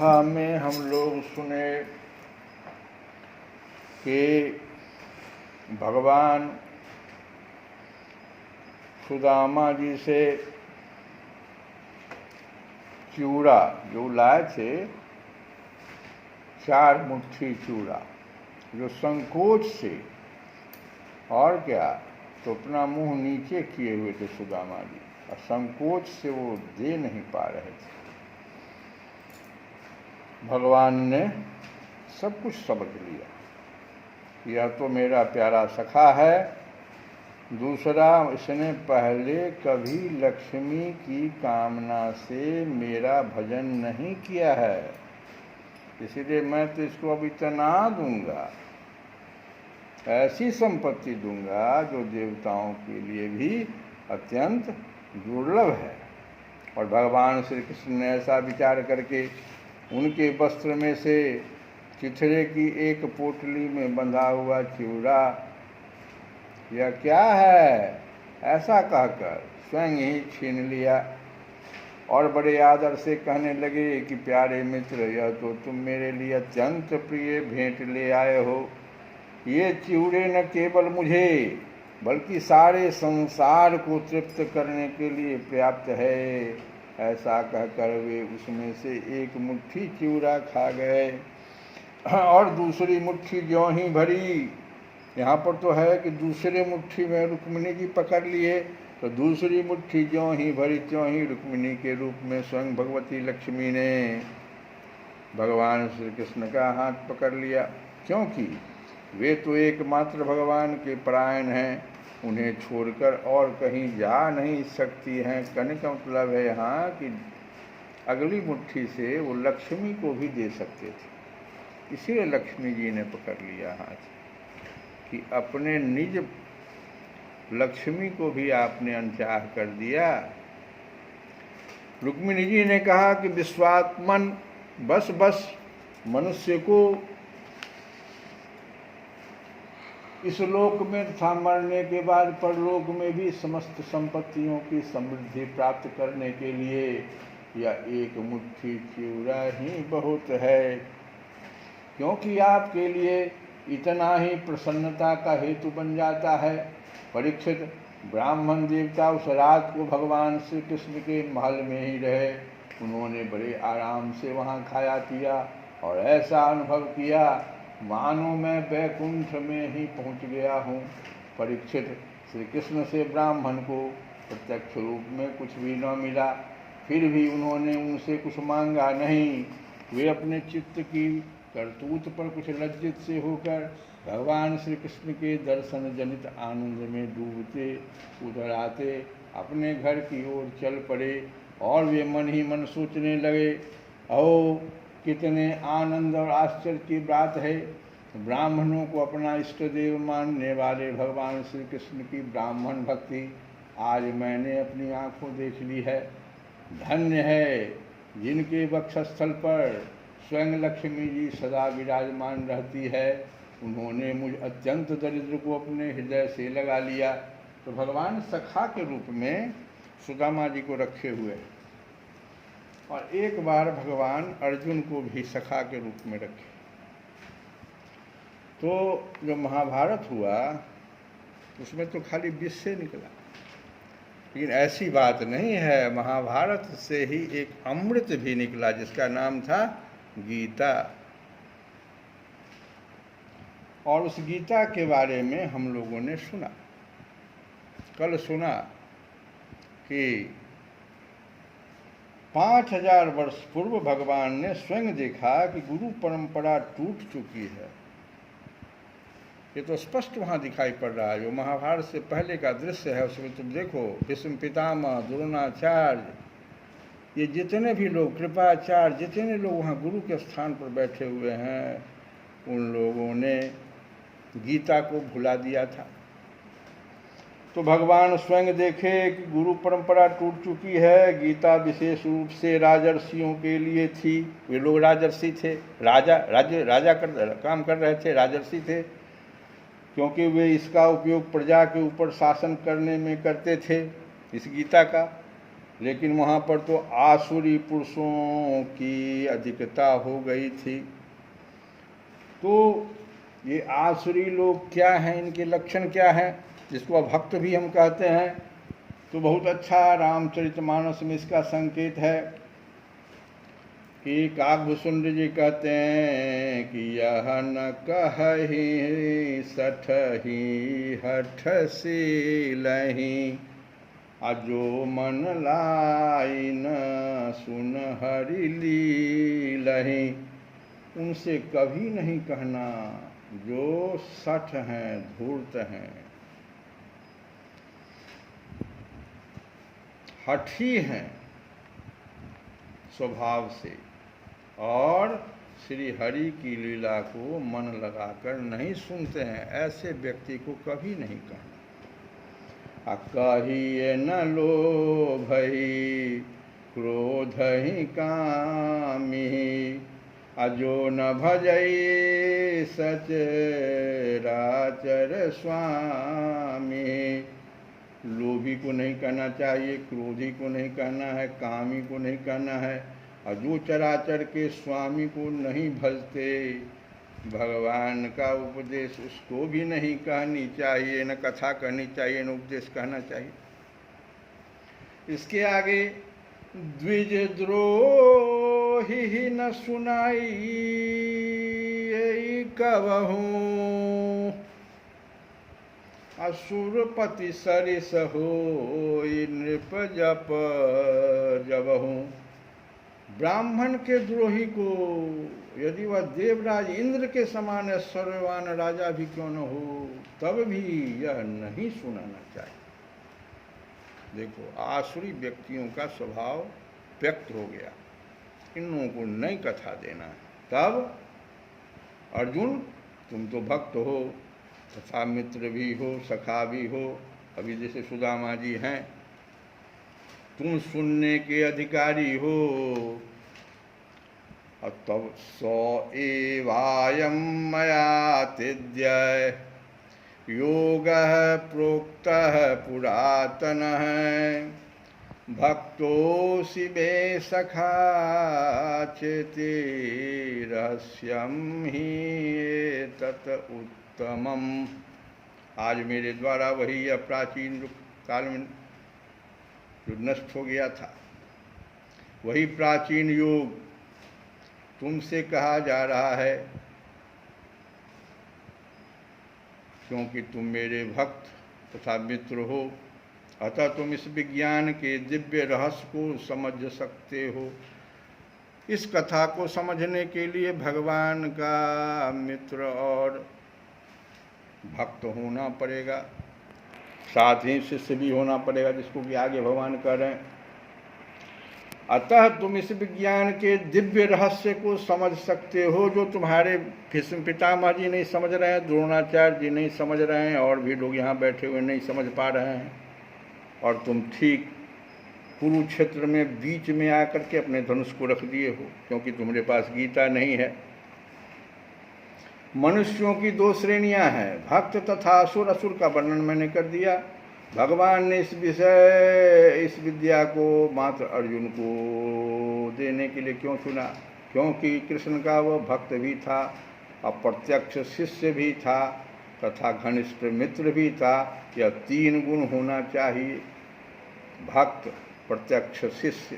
कथा में हम लोग सुने कि भगवान सुदामा जी से चूड़ा जो लाए थे, 4 मुट्ठी चूड़ा, जो संकोच से, और क्या, तो अपना मुंह नीचे किए हुए थे सुदामा जी, और संकोच से वो दे नहीं पा रहे थे। भगवान ने सब कुछ समझ लिया, यह तो मेरा प्यारा सखा है। दूसरा, इसने पहले कभी लक्ष्मी की कामना से मेरा भजन नहीं किया है, इसीलिए मैं तो इसको अब इतना दूंगा, ऐसी संपत्ति दूंगा जो देवताओं के लिए भी अत्यंत दुर्लभ है। और भगवान श्री कृष्ण ने ऐसा विचार करके उनके वस्त्र में से चिथड़े की एक पोटली में बंधा हुआ चूड़ा, यह क्या है, ऐसा कहकर स्वयं ही छीन लिया और बड़े आदर से कहने लगे कि प्यारे मित्र, यह तो तुम मेरे लिए अत्यंत प्रिय भेंट ले आए हो। ये चूड़े न केवल मुझे बल्कि सारे संसार को तृप्त करने के लिए पर्याप्त है। ऐसा कहकर वे उसमें से एक मुट्ठी चूड़ा खा गए और दूसरी मुट्ठी ज्यों ही भरी। यहाँ पर तो है कि दूसरे मुट्ठी में रुक्मिणी जी पकड़ लिए, तो दूसरी मुट्ठी ज्यों ही भरी त्यों ही रुक्मिणी के रूप में स्वयं भगवती लक्ष्मी ने भगवान श्री कृष्ण का हाथ पकड़ लिया, क्योंकि वे तो एकमात्र भगवान के परायण हैं, उन्हें छोड़कर और कहीं जा नहीं सकती हैं। कहने का मतलब है यहाँ कि अगली मुट्ठी से वो लक्ष्मी को भी दे सकते थे, इसीलिए लक्ष्मी जी ने पकड़ लिया हाथ कि अपने निज लक्ष्मी को भी आपने अनचाह कर दिया। रुक्मिणी जी ने कहा कि विश्वात्मन, बस बस, मनुष्य को इस लोक में तथा मरने के बाद परलोक में भी समस्त संपत्तियों की समृद्धि प्राप्त करने के लिए यह एक मुट्ठी चूड़ा ही बहुत है, क्योंकि आपके लिए इतना ही प्रसन्नता का हेतु बन जाता है। परीक्षित, ब्राह्मण देवता उस रात को भगवान श्री कृष्ण के महल में ही रहे, उन्होंने बड़े आराम से वहाँ खाया पिया और ऐसा अनुभव किया मानो मैं वैकुंठ में ही पहुँच गया हूँ। परीक्षित, श्री कृष्ण से ब्राह्मण को प्रत्यक्ष रूप में कुछ भी न मिला, फिर भी उन्होंने उनसे कुछ मांगा नहीं। वे अपने चित्त की करतूत पर कुछ लज्जित से होकर भगवान श्री कृष्ण के दर्शन जनित आनंद में डूबते उधर आते अपने घर की ओर चल पड़े और वे मन ही मन सोचने लगे, ओ कितने आनंद और आश्चर्य की बात है, ब्राह्मणों को अपना इष्ट देव मानने वाले भगवान श्री कृष्ण की ब्राह्मण भक्ति आज मैंने अपनी आंखों देख ली है। धन्य है जिनके वक्षस्थल पर स्वयं लक्ष्मी जी सदा विराजमान रहती है, उन्होंने मुझ अत्यंत दरिद्र को अपने हृदय से लगा लिया। तो भगवान सखा के रूप में सुदामा जी को रखे हुए हैं, और एक बार भगवान अर्जुन को भी सखा के रूप में रखे। तो जो महाभारत हुआ उसमें तो खाली विष से निकला, लेकिन ऐसी बात नहीं है, महाभारत से ही एक अमृत भी निकला जिसका नाम था गीता। और उस गीता के बारे में हम लोगों ने सुना, कल सुना कि 5000 वर्ष पूर्व भगवान ने स्वयं देखा कि गुरु परंपरा टूट चुकी है। ये तो स्पष्ट वहाँ दिखाई पड़ रहा है, जो महाभारत से पहले का दृश्य है उसमें तुम देखो, भीष्म पितामह, द्रोणाचार्य, ये जितने भी लोग, कृपाचार्य, जितने लोग वहाँ गुरु के स्थान पर बैठे हुए हैं, उन लोगों ने गीता को भुला दिया था। तो भगवान स्वयं देखे कि गुरु परंपरा टूट चुकी है। गीता विशेष रूप से राजर्षियों के लिए थी, वे लोग राजर्षि थे, राजा काम कर रहे थे, राजर्षि थे, क्योंकि वे इसका उपयोग प्रजा के ऊपर शासन करने में करते थे, इस गीता का। लेकिन वहाँ पर तो आसुरी पुरुषों की अधिकता हो गई थी। तो ये आसुरी लोग क्या हैं, इनके लक्षण क्या हैं, जिसको भक्त भी हम कहते हैं, तो बहुत अच्छा रामचरितमानस में इसका संकेत है कि काकभूषुंड जी कहते हैं कि यह न कहहि सठहि हठ सीलहि, अजो मन लाई न सुन हरि लीलहि। उनसे कभी नहीं कहना जो सठ हैं, धूर्त हैं, हठी हैं स्वभाव से, और श्री हरि की लीला को मन लगाकर नहीं सुनते हैं, ऐसे व्यक्ति को कभी नहीं कहना। कहिए न लोभहि क्रोधहि कामी, अजो न भजई सचराचर स्वामी। लोभी को नहीं कहना चाहिए, क्रोधी को नहीं कहना है, कामी को नहीं कहना है, और जो चराचर के स्वामी को नहीं भजते, भगवान का उपदेश उसको भी नहीं कहनी चाहिए, न कथा कहनी चाहिए, न उपदेश कहना चाहिए। इसके आगे द्विज द्रोही न सुनाई कबहूँ, असुरपति सरिस होई नृप जप जबहूँ। ब्राह्मण के द्रोही को यदि वह देवराज इंद्र के समान सर्ववान राजा भी क्यों न हो, तब भी यह नहीं सुनाना चाहिए। देखो, आसुरी व्यक्तियों का स्वभाव व्यक्त हो गया, इन लोगों को नहीं कथा देना है। तब अर्जुन, तुम तो भक्त हो तथा मित्र भी हो, सखा भी हो, अभी जैसे सुदामा जी हैं, तुम सुनने के अधिकारी हो, और तब सो एवायम मया तिद्य योगः प्रोक्तः पुरातनः, भक्तोऽसि मे सखा चेति रहस्यं हि तत् उत्तमम्। आज मेरे द्वारा वही यह प्राचीन काल में जो नष्ट हो गया था, वही प्राचीन योग तुमसे कहा जा रहा है, क्योंकि तुम मेरे भक्त तथा मित्र हो, अतः तुम इस विज्ञान के दिव्य रहस्य को समझ सकते हो। इस कथा को समझने के लिए भगवान का मित्र और भक्त होना पड़ेगा, साथ ही शिष्य भी होना पड़ेगा, जिसको कि आगे भगवान कह रहे हैं। अतः तुम इस विज्ञान के दिव्य रहस्य को समझ सकते हो, जो तुम्हारे भीष्म पितामह जी नहीं समझ रहे हैं, द्रोणाचार्य जी नहीं समझ रहे हैं, और भी लोग यहाँ बैठे हुए नहीं समझ पा रहे हैं। और तुम ठीक कुरुक्षेत्र में बीच में आकर के अपने धनुष को रख दिए हो, क्योंकि तुम्हारे पास गीता नहीं है। मनुष्यों की दो श्रेणियां हैं, भक्त तथा असुर। असुर का वर्णन मैंने कर दिया। भगवान ने इस विद्या को मात्र अर्जुन को देने के लिए क्यों चुना? क्योंकि कृष्ण का वह भक्त भी था, अप्रत्यक्ष शिष्य भी था तथा घनिष्ठ मित्र भी था। यह तीन गुण होना चाहिए, भक्त, प्रत्यक्ष शिष्य,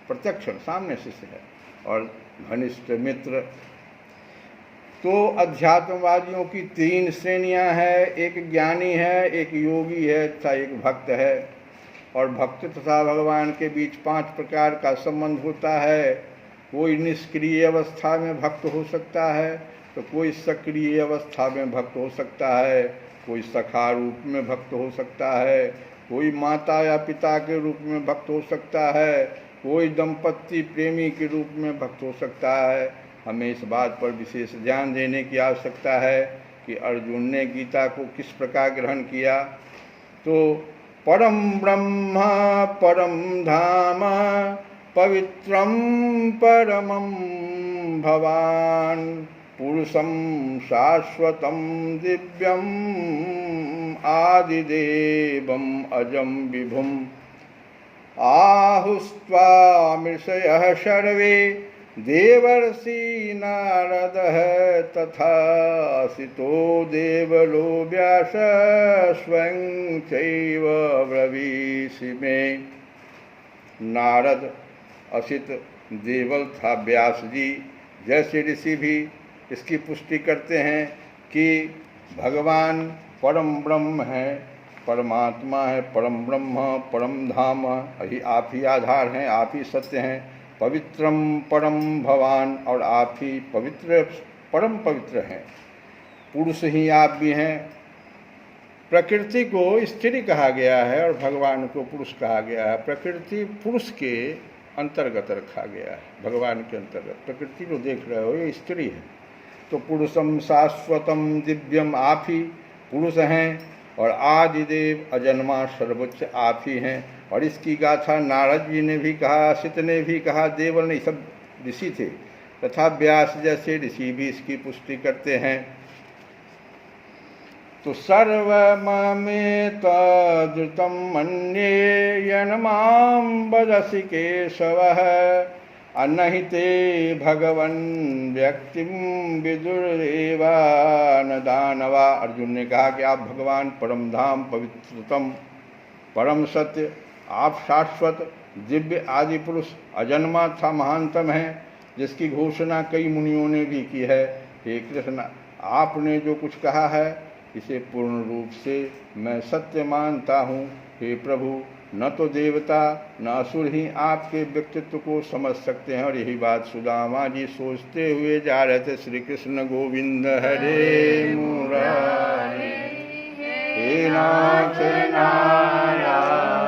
प्रत्यक्ष सामने शिष्य है, और घनिष्ठ मित्र। तो अध्यात्मवादियों की तीन श्रेणियां हैं, एक ज्ञानी है, एक योगी है तथा एक भक्त है। और भक्त तथा भगवान के बीच 5 प्रकार का संबंध होता है। कोई निष्क्रिय अवस्था में भक्त हो सकता है, तो कोई सक्रिय अवस्था में भक्त हो सकता है, कोई सखा रूप में भक्त हो सकता है, कोई माता या पिता के रूप में भक्त हो सकता है, कोई दंपत्ति प्रेमी के रूप में भक्त हो सकता है। हमें इस बात पर विशेष ध्यान देने की आवश्यकता है कि अर्जुन ने गीता को किस प्रकार ग्रहण किया। तो परम ब्रह्म परम धाम पवित्रम परमं भवान पुरुषं शाश्वतं दिव्यं आदिदेवं अजं विभुम्। आहुस्त्वामृषयः सर्वे देवर्षि नारदः तथासितो देवलो व्यास स्वयं चैव ब्रवीषि मे। नारद, असित, देवल था व्यास जी जैसे ऋषि भी इसकी पुष्टि करते हैं कि भगवान परम ब्रह्म है, परमात्मा है, परम ब्रह्म, परम धाम, यही आप ही आधार हैं, आप ही सत्य हैं। पवित्रम परम भवान, और आप ही पवित्र परम पवित्र हैं। पुरुष ही आप भी हैं। प्रकृति को स्त्री कहा गया है और भगवान को पुरुष कहा गया है। प्रकृति पुरुष के अंतर्गत रखा गया है, भगवान के अंतर्गत। प्रकृति को देख रहे हो, ये स्त्री है। तो पुरुषम शाश्वतम दिव्यम, आप ही पुरुष हैं, और आदिदेव अजन्मा सर्वोच्च आप ही हैं। और इसकी गाथा नारद जी ने भी कहा, असित ने भी कहा, देवल ने, सब ऋषि थे, तथा व्यास जैसे ऋषि भी इसकी पुष्टि करते हैं। तो सर्वममेतद्रुतं मन्ये यन्मां वदसि केशवः अनहिते भगवन् व्यक्तिं विदुरेवा न दानवा। अर्जुन ने कहा कि आप भगवान परम धाम, पवित्रतम, परम सत्य, आप शाश्वत, दिव्य, आदि पुरुष, अजन्मा था, महानतम है, जिसकी घोषणा कई मुनियों ने भी की है। हे कृष्ण, आपने जो कुछ कहा है इसे पूर्ण रूप से मैं सत्य मानता हूँ। हे प्रभु, न तो देवता न असुर ही आपके व्यक्तित्व को समझ सकते हैं। और यही बात सुदामा जी सोचते हुए जा रहे थे। श्री कृष्ण गोविंद हरे मुरारी, हे नाथ नारायण।